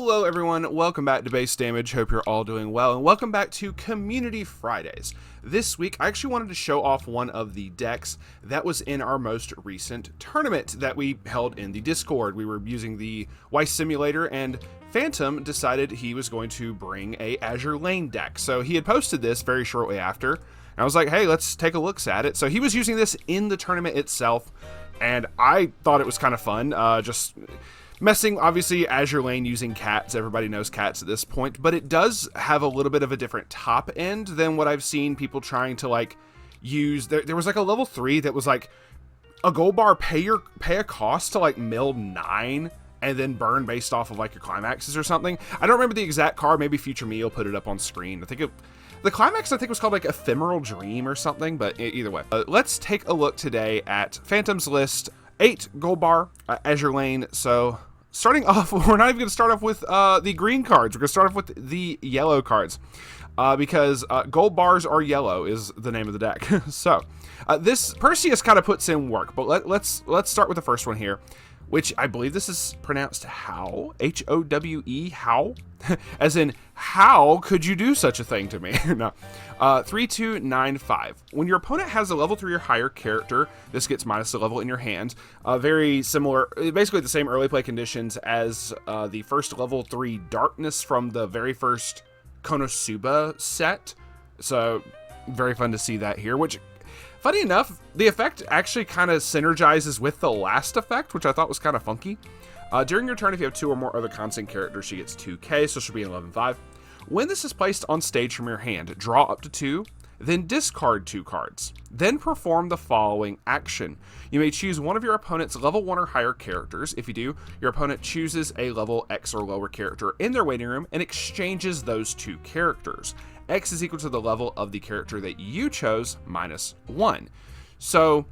Hello everyone, welcome back to Base Damage, hope you're all doing well, and welcome back to Community Fridays. This week, I actually wanted to show off one of the decks that was in our most recent tournament that we held in the Discord. We were using the Weiss simulator, and Phantom decided he was going to bring a Azur lane deck. So he had posted this very shortly after, and I was like, hey, let's take a look at it. So he was using this in the tournament itself, and I thought it was kind of fun, just messing, obviously, Azur lane using cats. Everybody knows cats at this point, but it does have a little bit of a different top end than what I've seen people trying to, like, use. There was, like, a level 3 that was, like, a gold bar, pay a cost to, like, mill 9 and then burn based off of, like, your climaxes or something. I don't remember the exact card. Maybe Future Me will put it up on screen. The climax, I think, was called, like, Ephemeral Dream or something, but either way. Let's take a look today at Phantom's list. 8 gold bar, Azur lane. So starting off, we're not even going to start off with the green cards. We're going to start off with the yellow cards because gold bars are yellow is the name of the deck. So this Perseus kind of puts in work, but let's start with the first one here, which I believe this is pronounced How, H-O-W-E, How, as in, how could you do such a thing to me? No. 3295. When your opponent has a level 3 or higher character, this gets minus the level in your hand. Very similar, basically the same early play conditions as the first level 3 darkness from the very first Konosuba set. So very fun to see that here, which, funny enough, the effect actually kind of synergizes with the last effect, which I thought was kind of funky. During your turn, if you have 2 or more other constant characters, she gets 2k, so she'll be an 11-5. When this is placed on stage from your hand, draw up to 2, then discard 2 cards. Then perform the following action. You may choose one of your opponent's level 1 or higher characters. If you do, your opponent chooses a level X or lower character in their waiting room and exchanges those 2 characters. X is equal to the level of the character that you chose minus 1. So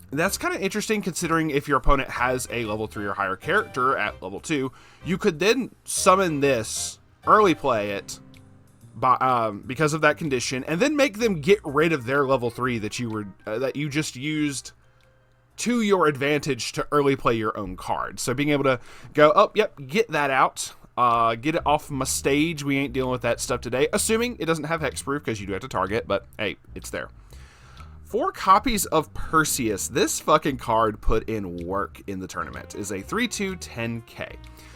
that's kind of interesting, considering if your opponent has a level 3 or higher character at level 2, you could then summon this, early play it by, because of that condition, and then make them get rid of their level 3 that you just used to your advantage to early play your own card. So being able to go, oh, yep, get that out. Get it off my stage. We ain't dealing with that stuff today, assuming it doesn't have hexproof, because you do have to target, but hey, it's there. 4 copies of Perseus. This fucking card put in work in the tournament. Is a 3/2 10k.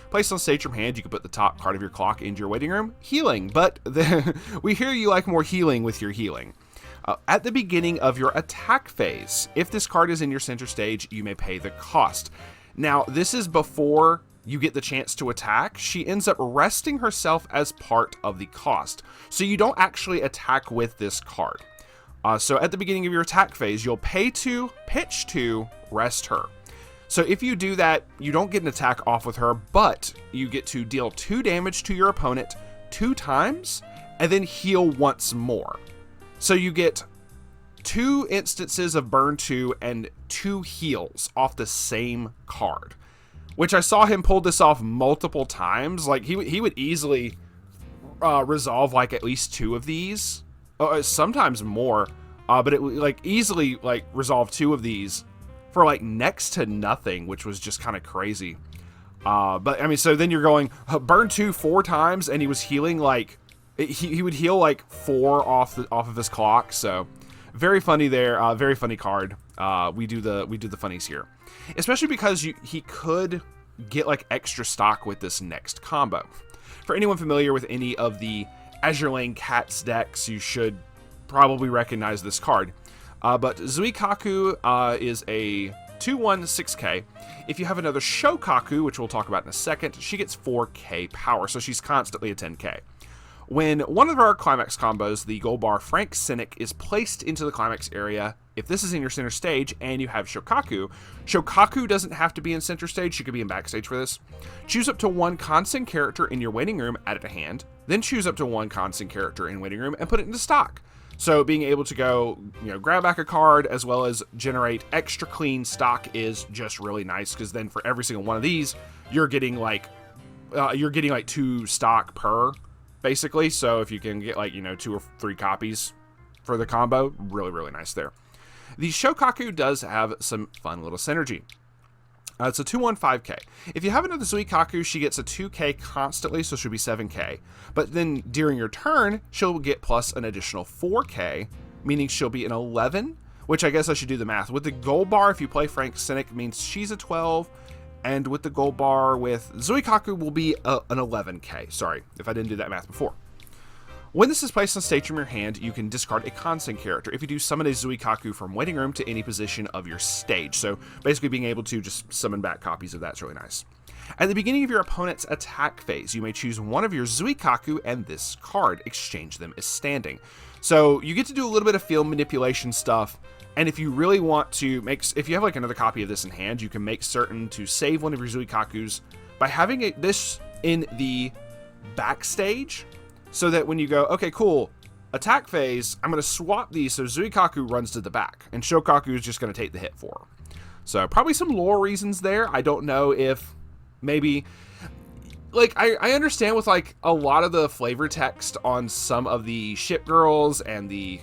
Placed on stage from hand, you can put the top card of your clock into your waiting room. Healing, but we hear you like more healing with your healing. At the beginning of your attack phase, if this card is in your center stage, you may pay the cost. Now, this is before you get the chance to attack. She ends up resting herself as part of the cost. So you don't actually attack with this card. So at the beginning of your attack phase, you'll pay 2, pitch 2, rest her. So if you do that, you don't get an attack off with her, but you get to deal 2 damage to your opponent 2 times, and then heal once more. So you get 2 instances of burn 2 and 2 heals off the same card, which I saw him pull this off multiple times. Like, he would easily resolve, like, at least 2 of these, sometimes more, but it would, like, easily, like, resolve 2 of these for, like, next to nothing, which was just kind of crazy. But I mean, so then you're going burn 2 4 times, and he was healing, like, he would heal like 4 off of his clock. So very funny there. Very funny card. We do the funnies here, especially because he could get like extra stock with this next combo. For anyone familiar with any of the Azur lane cats decks, you should probably recognize this card. But Zuikaku is a 2/1 6k. If you have another Shokaku, which we'll talk about in a second, she gets 4k power, so she's constantly a 10k. When one of our climax combos, the gold bar Frank Cynic, is placed into the climax area, if this is in your center stage and you have Shokaku, Shokaku doesn't have to be in center stage, she could be in backstage for this. Choose up to 1 constant character in your waiting room, add it to hand, then choose up to 1 constant character in waiting room and put it into stock. So being able to go, grab back a card as well as generate extra clean stock is just really nice, because then for every single one of these, you're getting like 2 stock per, basically. So if you can get like 2 or 3 copies for the combo, really, really nice there. The Shokaku does have some fun little synergy. It's a 2-1-5K. If you have another Zuikaku, she gets a 2K constantly, so she'll be 7K. But then during your turn, she'll get plus an additional 4K, meaning she'll be an 11, which I guess I should do the math. With the gold bar, if you play Frank Cynic, means she's a 12, and with the gold bar with Zuikaku will be an 11K. Sorry if I didn't do that math before. When this is placed on stage from your hand, you can discard a constant character. If you do, summon a Zuikaku from waiting room to any position of your stage. So basically being able to just summon back copies of that's really nice. At the beginning of your opponent's attack phase, you may choose one of your Zuikaku and this card. Exchange them as standing. So you get to do a little bit of field manipulation stuff. And if you really want to if you have like another copy of this in hand, you can make certain to save one of your Zuikakus by having this in the backstage. So that when you go, okay, cool, attack phase, I'm going to swap these so Zuikaku runs to the back, and Shokaku is just going to take the hit for her. So probably some lore reasons there. I don't know if maybe, like, I understand with, like, a lot of the flavor text on some of the ship girls and the,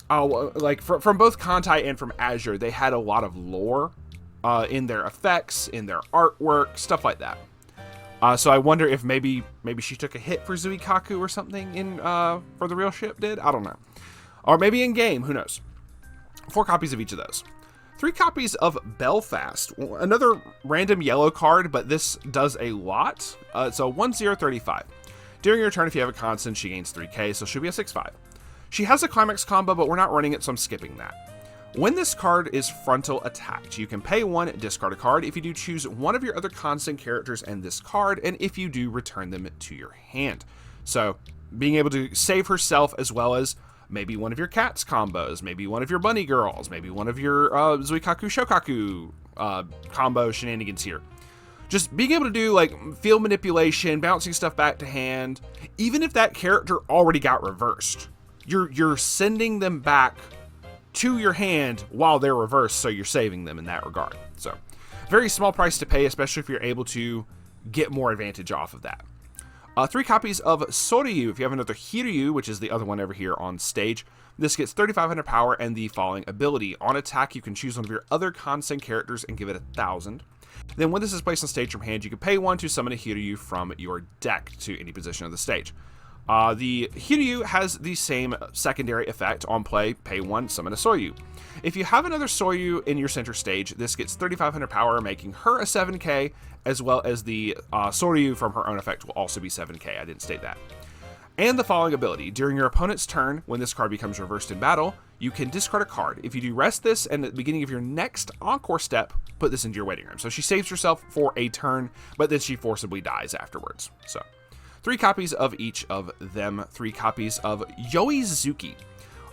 like, from both Kantai and from Azur, they had a lot of lore in their effects, in their artwork, stuff like that. So I wonder if maybe she took a hit for Zuikaku or something in for the real ship did. I don't know. Or maybe in game, who knows. 4 copies of each of those. 3 copies of Belfast. Another random yellow card, but this does a lot. It's a 1-0-35. During your turn, if you have a constant, she gains 3K, so she'll be a 6-5. She has a climax combo, but we're not running it, so I'm skipping that. When this card is frontal attacked, you can pay 1, discard a card. If you do, choose one of your other constant characters and this card, and if you do, return them to your hand. So, being able to save herself as well as maybe one of your cats combos, maybe one of your bunny girls, maybe one of your Zuikaku Shokaku combo shenanigans here. Just being able to do like field manipulation, bouncing stuff back to hand, even if that character already got reversed, you're sending them back to your hand while they're reversed, so you're saving them in that regard. So, very small price to pay, especially if you're able to get more advantage off of that. 3 copies of Soryu. If you have another Hiryu, which is the other one over here on stage, this gets 3,500 power and the following ability. On attack, you can choose one of your other constant characters and give it 1,000. Then when this is placed on stage from hand, you can pay 1 to summon a Hiryu from your deck to any position of the stage. The Hiryu has the same secondary effect on play, pay 1, summon a Soryu. If you have another Soryu in your center stage, this gets 3,500 power, making her a 7K, as well as the Soryu from her own effect will also be 7K, I didn't state that. And the following ability, during your opponent's turn, when this card becomes reversed in battle, you can discard a card. If you do rest this, and at the beginning of your next Encore step, put this into your waiting room. So she saves herself for a turn, but then she forcibly dies afterwards. So 3 copies of each of them. 3 copies of Yoizuki.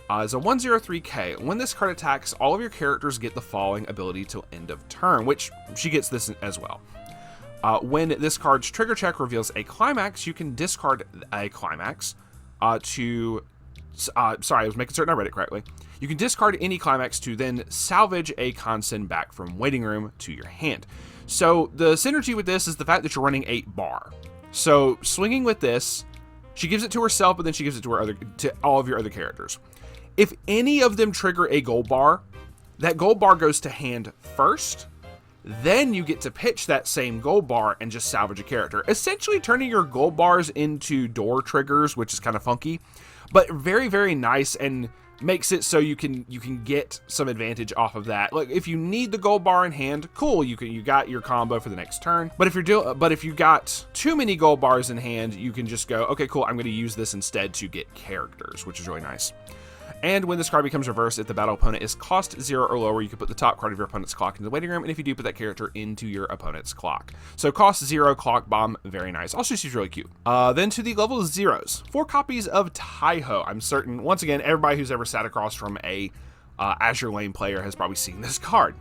As a 1-0-3K, when this card attacks, all of your characters get the following ability till end of turn, which she gets this as well. When this card's trigger check reveals a climax, you can discard a climax sorry, I was making certain I read it correctly. You can discard any climax to then salvage a constant back from waiting room to your hand. So the synergy with this is the fact that you're running 8 bar. So swinging with this, she gives it to herself, but then she gives it to all of your other characters. If any of them trigger a gold bar, that gold bar goes to hand first. Then you get to pitch that same gold bar and just salvage a character, essentially turning your gold bars into door triggers, which is kind of funky, but very, very nice, and makes it so you can get some advantage off of that. Like if you need the gold bar in hand, cool, you got your combo for the next turn. But if you got too many gold bars in hand, you can just go, okay, cool, I'm going to use this instead to get characters, which is really nice. And when this card becomes reversed, if the battle opponent is cost 0 or lower, you can put the top card of your opponent's clock into the waiting room, and if you do, put that character into your opponent's clock. So cost 0, clock bomb, very nice. Also, she's really cute. Then to the level 0s, 4 copies of Taiho. I'm certain, once again, everybody who's ever sat across from a Azur Lane player has probably seen this card.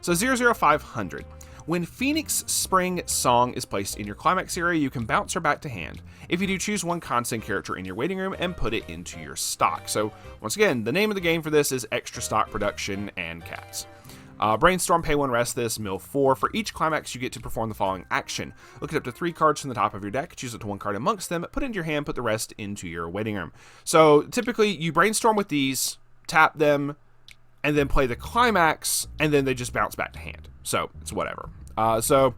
So 00500. When Phoenix Spring Song is placed in your climax area, you can bounce her back to hand. If you do, choose one constant character in your waiting room and put it into your stock. So once again, the name of the game for this is extra stock production and cats. Brainstorm, pay 1, rest this, mill 4. For each climax, you get to perform the following action. Look at up to 3 cards from the top of your deck, choose up to 1 card amongst them, put it into your hand, put the rest into your waiting room. So typically, you brainstorm with these, tap them, and then play the climax, and then they just bounce back to hand. So it's whatever. So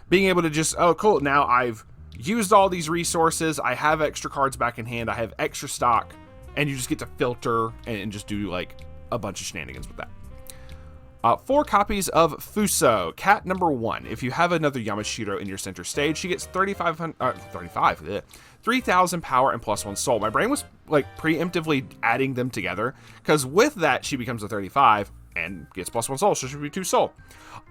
being able to just, oh, cool, now I've used all these resources, I have extra cards back in hand, I have extra stock, and you just get to filter and just do like a bunch of shenanigans with that. 4 copies of Fuso, cat number 1. If you have another Yamashiro in your center stage, she gets 3,000 power and +1 soul. My brain was like preemptively adding them together, because with that she becomes a 35 and gets +1 soul, so she should be 2 soul.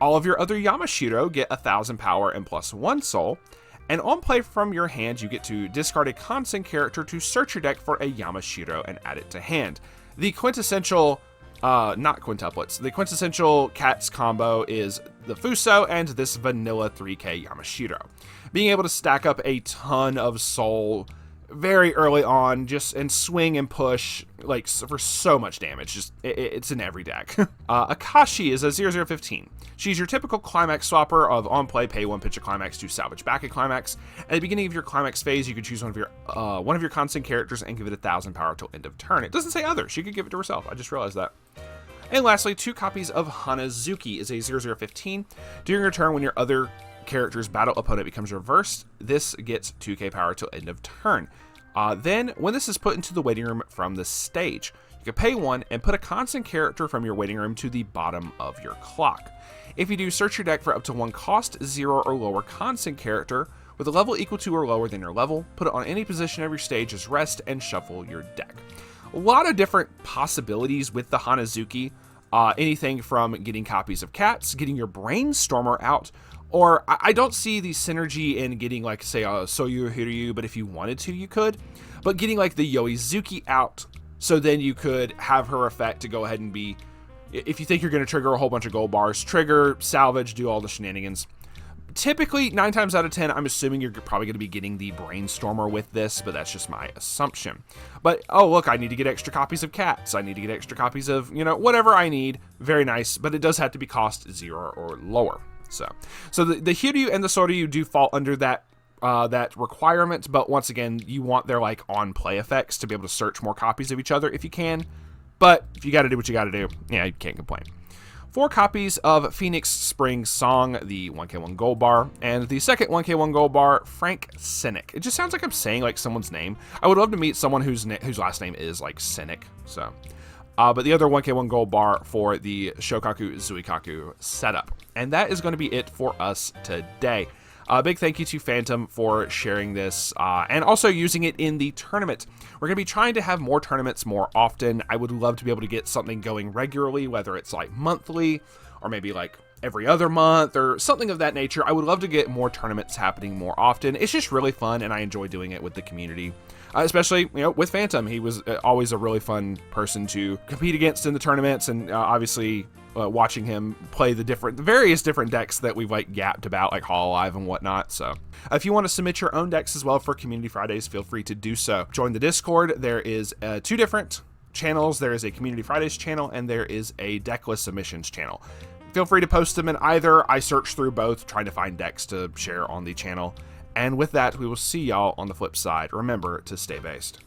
All of your other Yamashiro get 1,000 power and +1 soul. And on play from your hand, you get to discard a constant character to search your deck for a Yamashiro and add it to hand. The quintessential not quintuplets. The quintessential cats combo is the Fuso and this vanilla 3k Yamashiro. Being able to stack up a ton of soul very early on, just and swing and push like for so much damage. Just it's in every deck. Akashi is a 0015. She's your typical climax swapper of on play, pay 1, pitch a climax to salvage back a climax. At the beginning of your climax phase, you could choose one of your constant characters and give it 1,000 power till end of turn. It doesn't say other. She could give it to herself. I just realized that. And lastly, 2 copies of Hanazuki is a 0015. During your turn, when your other character's battle opponent becomes reversed, this gets 2k power till end of turn. Then, when this is put into the waiting room from the stage, you can pay 1 and put a constant character from your waiting room to the bottom of your clock. If you do, search your deck for up to 1 cost 0 or lower constant character with a level equal to or lower than your level, put it on any position of your stage as rest, and shuffle your deck. A lot of different possibilities with the Hanazuki. Anything from getting copies of cats, getting your Brainstormer out, or I don't see the synergy in getting like, say, a Soyu Hiryu, but if you wanted to, you could. But getting like the Yoizuki out, so then you could have her effect to go ahead and be, if you think you're going to trigger a whole bunch of gold bars, trigger, salvage, do all the shenanigans. Typically, 9 times out of 10, I'm assuming you're probably going to be getting the Brainstormer with this, but that's just my assumption. But, oh, look, I need to get extra copies of cats. I need to get extra copies of, whatever I need. Very nice, but it does have to be cost 0 or lower. So the Hiryu and the Soryu do fall under that requirement, but once again, you want their, like, on-play effects to be able to search more copies of each other if you can. But if you got to do what you got to do, yeah, you can't complain. 4 copies of Phoenix Spring Song, the 1k1 gold bar, and the second 1k1 gold bar, Frank Cynic. It just sounds like I'm saying like someone's name. I would love to meet someone whose last name is like Cynic. So, but the other 1k1 gold bar for the Shokaku Zuikaku setup, and that is going to be it for us today. Big thank you to Phantom for sharing this and also using it in the tournament. We're going to be trying to have more tournaments more often. I would love to be able to get something going regularly, whether it's like monthly or maybe like every other month or something of that nature. I would love to get more tournaments happening more often. It's just really fun, and I enjoy doing it with the community. Especially, with Phantom. He was always a really fun person to compete against in the tournaments, and obviously watching him play the various different decks that we've like yapped about, like Hololive and whatnot. So if you want to submit your own decks as well for Community Fridays, feel free to do so. Join the Discord. There is 2 different channels. There is a Community Fridays channel, and there is a decklist submissions channel. Feel free to post them in either. I search through both, trying to find decks to share on the channel. And with that, we will see y'all on the flip side. Remember to stay based.